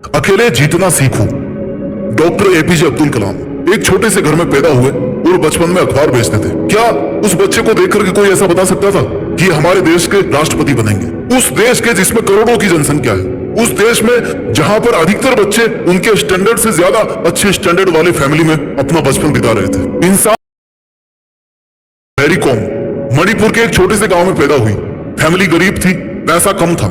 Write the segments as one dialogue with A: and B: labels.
A: अकेले जीतना सीखो। डॉक्टर एपीजे अब्दुल कलाम एक छोटे से घर में पैदा हुए और बचपन में अखबार बेचते थे। क्या उस बच्चे को देखकर के कोई ऐसा बता सकता था कि हमारे देश के राष्ट्रपति बनेंगे? उस देश के जिसमें करोड़ों की जनसंख्या है, उस देश में जहां पर अधिकतर बच्चे उनके स्टैंडर्ड से ज्यादा अच्छे स्टैंडर्ड वाले फैमिली में अपना बचपन बिता रहे थे। इंसान मैरी कॉम मणिपुर के एक छोटे से गांव में पैदा हुई। फैमिली गरीब थी, पैसा कम था,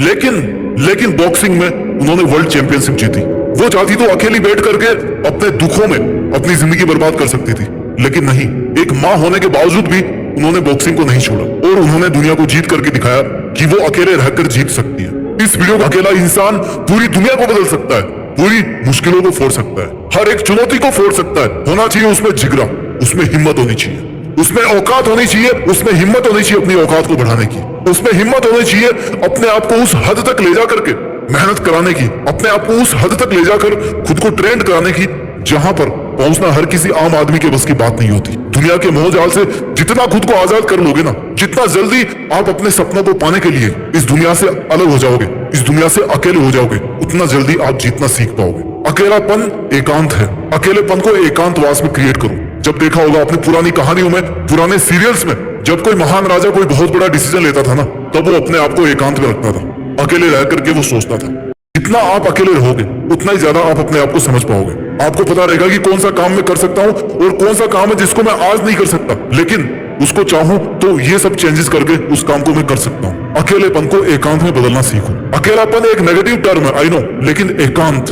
A: लेकिन बॉक्सिंग में उन्होंने वर्ल्ड चैंपियनशिप जीती। वो चाहती तो अकेली बैठ करके अपने दुखों में अपनी जिंदगी बर्बाद कर सकती थी, लेकिन नहीं, एक माँ होने के बावजूद भी उन्होंने बॉक्सिंग को नहीं छोड़ा और उन्होंने दुनिया को जीत करके दिखाया कि वो अकेले रहकर जीत सकती है। इस वीडियो का अकेला इंसान पूरी दुनिया को बदल सकता है, पूरी मुश्किलों को फोड़ सकता है, हर एक चुनौती को फोड़ सकता है। होना चाहिए उसमें जिगरा, उसमें हिम्मत होनी चाहिए, उसमें औकात होनी चाहिए, उसमें हिम्मत होनी चाहिए अपनी औकात को बढ़ाने की, उसमें हिम्मत होनी चाहिए अपने आप को उस हद तक ले जा करके मेहनत कराने की, अपने आप को उस हद तक ले जाकर खुद को ट्रेंड कराने की जहां पर पहुंचना हर किसी आम आदमी के बस की बात नहीं होती। दुनिया के मोह जाल से जितना खुद को आजाद कर लोगे ना, जितना जल्दी आप अपने सपनों को पाने के लिए इस दुनिया से अलग हो जाओगे, इस दुनिया से अकेले हो जाओगे, उतना जल्दी आप जीतना सीख पाओगे। अकेलापन एकांत है, अकेलेपन को एकांतवास में क्रिएट करो। जब देखा होगा अपनी पुरानी कहानियों में, पुराने सीरियल्स में, जब कोई महान राजा कोई बहुत बड़ा डिसीजन लेता था ना, तब वो अपने आप को एकांत में रखता था, अकेले रह करके वो सोचता था। जितना आप अकेले रहोगे उतना ही ज्यादा आप अपने आप को समझ पाओगे। आपको पता रहेगा कि कौन सा काम मैं कर सकता हूँ और कौन सा काम है जिसको मैं आज नहीं कर सकता, लेकिन उसको चाहूं तो ये सब चेंजेस करके उस काम को मैं कर सकता हूँ। अकेलेपन को एकांत में बदलना सीखो। अकेलापन एक नेगेटिव टर्म है, आई नो, लेकिन एकांत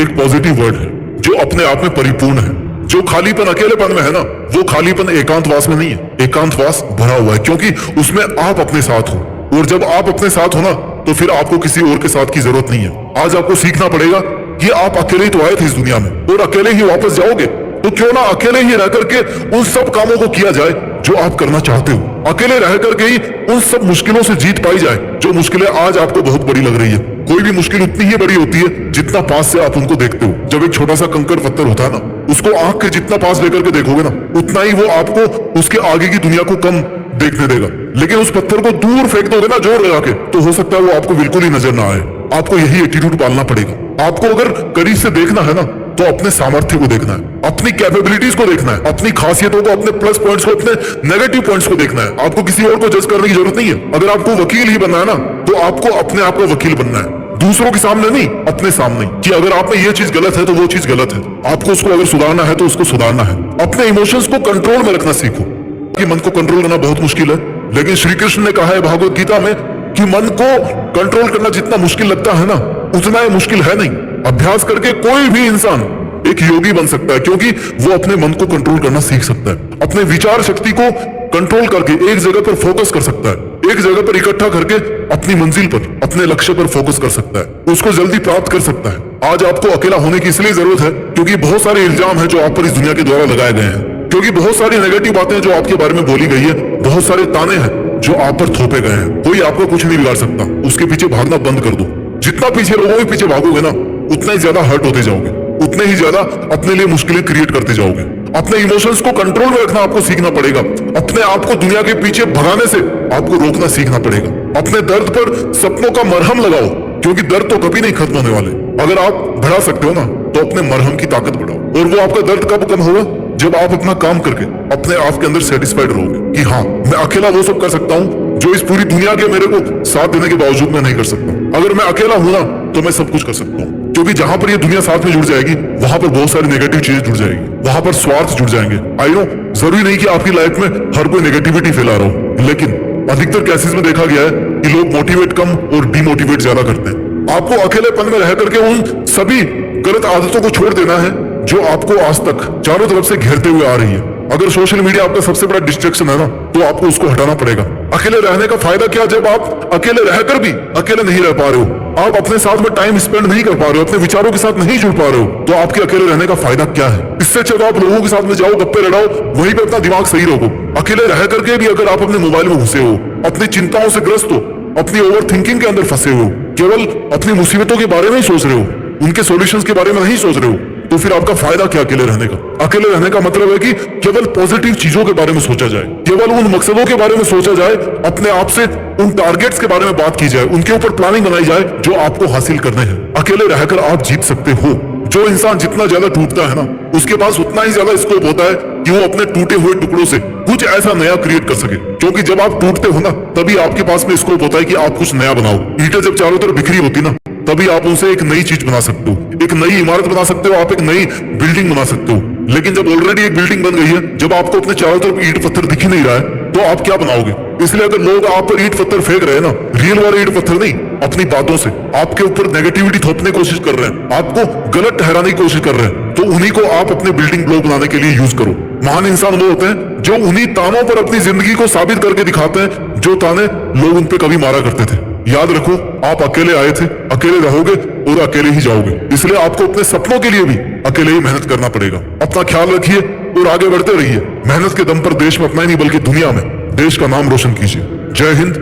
A: एक पॉजिटिव वर्ड है जो अपने आप में परिपूर्ण है। जो खालीपन अकेलेपन में है ना, वो खालीपन एकांतवास में नहीं है, एकांतवास भरा हुआ है, क्योंकि उसमें आप अपने साथ हो। और जब आप अपने साथ हो ना, तो फिर आपको किसी और के साथ की जरूरत नहीं है। आज आपको सीखना पड़ेगा कि आप अकेले ही तो आए थे इस दुनिया में और अकेले ही वापस जाओगे, तो क्यों ना अकेले ही रह करके उन सब कामों को किया जाए जो आप करना चाहते हो। अकेले रह करके ही उन सब मुश्किलों से जीत पाई जाए जो मुश्किलें आज आपको बहुत बड़ी लग रही है। कोई भी मुश्किल उतनी ही बड़ी होती है जितना पास से आप उनको देखते हो। जब एक छोटा सा कंकड़ पत्थर होता है ना, उसको आंख के जितना पास लेकर के देखोगे ना, उतना ही वो आपको उसके आगे की दुनिया को कम देखने देगा। लेकिन उस पत्थर को दूर फेंक दोगे ना जोर लगा के, तो हो सकता है वो आपको बिल्कुल ही नजर ना आए। आपको यही एटीट्यूड पालना पड़ेगा। आपको अगर करीब से देखना है ना, तो अपने सामर्थ्य को देखना है, अपनी कैपेबिलिटीज को देखना है, अपनी खासियतों को, अपने प्लस पॉइंट्स को, अपने नेगेटिव पॉइंट्स को देखना है। आपको किसी और को जज करने की जरूरत नहीं है। अगर आपको वकील ही बनना है ना, तो आपको अपने आप का वकील बनना है, दूसरों के सामने नहीं, अपने सामने, कि अगर आप में ये चीज गलत है तो वो चीज गलत है। आपको उसको अगर सुधारना है तो उसको सुधारना है। अपने इमोशंस को कंट्रोल में रखना सीखो। कि मन को कंट्रोल करना बहुत मुश्किल है, लेकिन श्री कृष्ण ने कहा है भागवत गीता में कि मन को कंट्रोल करना जितना मुश्किल लगता है ना, उतना ही मुश्किल है नहीं। अभ्यास करके कोई भी इंसान एक योगी बन सकता है, क्योंकि वो अपने मन को कंट्रोल करना सीख सकता है। अपने विचार शक्ति को कंट्रोल करके एक जगह पर फोकस कर सकता है, एक जगह पर इकट्ठा करके अपनी मंजिल पर, अपने लक्ष्य पर फोकस कर सकता है, उसको जल्दी प्राप्त कर सकता है। आज आपको अकेला होने की इसलिए जरूरत है क्योंकि बहुत सारे इल्जाम है जो आप पर इस दुनिया के द्वारा लगाए गए हैं, क्योंकि बहुत सारी नेगेटिव बातें जो आपके बारे में बोली गई है, बहुत सारे ताने हैं जो आप पर थोपे गए हैं। कोई आपको कुछ नहीं बिगाड़ सकता, उसके पीछे भागना बंद कर दो। जितना पीछे लोगों के पीछे भागोगे ना, उतना ही ज्यादा हर्ट होते जाओगे, उतने ही ज्यादा अपने लिए मुश्किलें क्रिएट करते जाओगे। अपने इमोशंस को कंट्रोल में रखना आपको सीखना पड़ेगा। अपने आप को दुनिया के पीछे भगाने से आपको रोकना सीखना पड़ेगा। अपने दर्द पर सपनों का मरहम लगाओ, क्योंकि दर्द तो कभी नहीं खत्म होने वाले। अगर आप बढ़ा सकते हो ना, तो अपने मरहम की ताकत बढ़ाओ। और वो आपका दर्द कब कम होगा? जब आप अपना काम करके अपने आप के अंदर सेटिस्फाइड रहोगे कि हाँ, मैं अकेला वो सब कर सकता हूँ जो इस पूरी दुनिया के मेरे को साथ देने के बावजूद मैं नहीं कर सकता। अगर मैं अकेला हूं ना, तो मैं सब कुछ कर सकता हूँ, क्योंकि जहां पर ये दुनिया साथ में जुड़ जाएगी, वहां पर बहुत सारी नेगेटिव चीजें जुड़ जाएगी, वहां पर स्वार्थ जुड़ जाएंगे। आई नो, जरूरी नहीं कि आपकी लाइफ में हर कोई नेगेटिविटी फैला रहा हो, लेकिन अधिकतर केसेस में देखा गया है कि लोग मोटिवेट कम और डिमोटिवेट ज्यादा करते हैं। आपको अकेलेपन में रह करके उन सभी गलत आदतों को छोड़ देना है जो आपको आज तक चारों तरफ से घेरते हुए आ रही है। अगर सोशल मीडिया आपका सबसे बड़ा डिस्ट्रैक्शन है ना, तो आपको उसको हटाना पड़ेगा। अकेले रहने का फायदा क्या? जब आप अकेले रहकर भी अकेले नहीं रह पा रहे हो, आप अपने साथ में टाइम स्पेंड नहीं कर पा रहे हो, अपने विचारों के साथ नहीं जुड़ पा रहे हो, तो आपके अकेले रहने का फायदा क्या है? इससे अच्छा आप लोगों के साथ में जाओ, गप्पे लड़ाओ, वहीं पे अपना दिमाग सही रखो। अकेले रह करके भी अगर आप अपने मोबाइल में घुसे हो, अपनी चिंताओं से ग्रस्त हो, अपनी ओवर थिंकिंग के अंदर फंसे हो, केवल अपनी मुसीबतों के बारे में ही सोच रहे हो, उनके सॉल्यूशंस के बारे में नहीं सोच रहे हो, तो फिर आपका फायदा क्या अकेले रहने का? अकेले रहने का मतलब है कि केवल पॉजिटिव चीजों के बारे में सोचा जाए, केवल उन मकसदों के बारे में सोचा जाए, अपने आप से उन टारगेट्स के बारे में बात की जाए, उनके ऊपर प्लानिंग बनाई जाए जो आपको हासिल करने हैं। अकेले रहकर आप जीत सकते हो। जो इंसान जितना ज्यादा टूटता है ना, उसके पास उतना ही ज्यादा स्कोप होता है कि वो अपने टूटे हुए टुकड़ों से कुछ ऐसा नया क्रिएट कर सके। क्योंकि जब आप टूटते हो ना, तभी आपके पास में स्कोप होता है कि आप कुछ नया बनाओ। ईंटें जब चारों तरफ बिखरी होती ना, तभी आप उनसे एक नई चीज बना सकते हो, एक नई इमारत बना सकते हो, आप एक नई बिल्डिंग बना सकते हो। लेकिन जब ऑलरेडी एक बिल्डिंग बन गई है, जब आपको अपने चारों तरफ ईंट पत्थर दिख ही नहीं रहा है, तो आप क्या बनाओगे? इसलिए अगर लोग आप पर ईंट पत्थर फेंक रहे हैं ना, रियल वाले ईंट पत्थर नहीं, अपनी बातों से आपके ऊपर नेगेटिविटी थोपने की कोशिश कर रहे हैं, आपको गलत ठहराने की कोशिश कर रहे हैं, तो उन्हीं को आप अपने बिल्डिंग ब्लॉक बनाने के लिए यूज करो। महान इंसान वो होते हैं जो उन्हीं तानों पर अपनी जिंदगी को साबित करके दिखाते हैं जो ताने लोग उन पे कभी मारा करते थे। याद रखो, आप अकेले आए थे, अकेले रहोगे और अकेले ही जाओगे। इसलिए आपको अपने सपनों के लिए भी अकेले ही मेहनत करना पड़ेगा। अपना ख्याल रखिए और आगे बढ़ते रहिए। मेहनत के दम पर देश में अपना ही नहीं बल्कि दुनिया में देश का नाम रोशन कीजिए। जय हिंद,